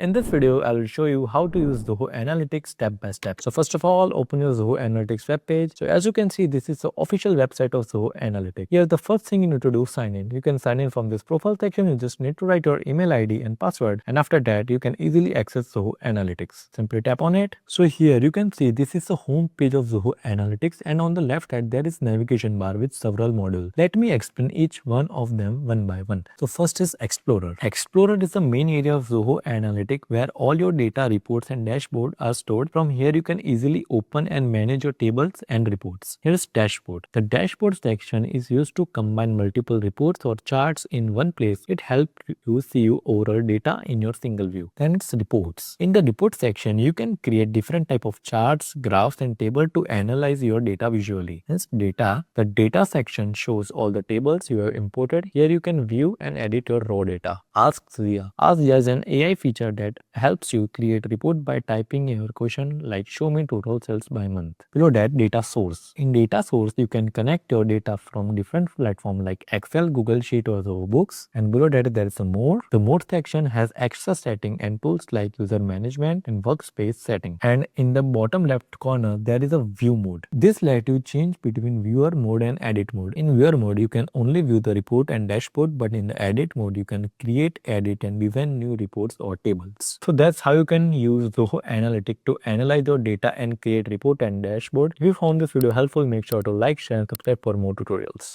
In this video, I will show you how to use Zoho Analytics step by step. So first of all, open your Zoho Analytics web page. So as you can see, this is the official website of Zoho Analytics. Here, the first thing you need to do, sign in. You can sign in from this profile section. You just need to write your email ID and password. And after that, you can easily access Zoho Analytics. Simply tap on it. So here you can see this is the home page of Zoho Analytics. And on the left side, there is navigation bar with several modules. Let me explain each one of them one by one. So first is Explorer. Explorer is the main area of Zoho Analytics where all your data, reports and dashboard are stored. From here you can easily open and manage your tables and reports. Here is Dashboard. The Dashboard section is used to combine multiple reports or charts in one place. It helps you see your overall data in your single view. Then it's Reports. In the report section you can create different type of charts, graphs and table to analyze your data visually. Hence Data. The data section shows all the tables you have imported. Here you can view and edit your raw data. Ask Zia. Ask Zia is an AI feature that helps you create report by typing your question like show me total sales by month. Below that, Data Source. In Data Source, you can connect your data from different platforms like Excel, Google Sheet or Zoho Books. And below that, there is a More. The More section has extra setting and tools like user management and workspace setting. And in the bottom left corner, there is a View mode. This lets you change between viewer mode and edit mode. In viewer mode, you can only view the report and dashboard, but in the edit mode, you can create, edit and design new reports or tables. So that's how you can use Zoho Analytics to analyze your data and create report and dashboard. If you found this video helpful, make sure to like, share and subscribe for more tutorials.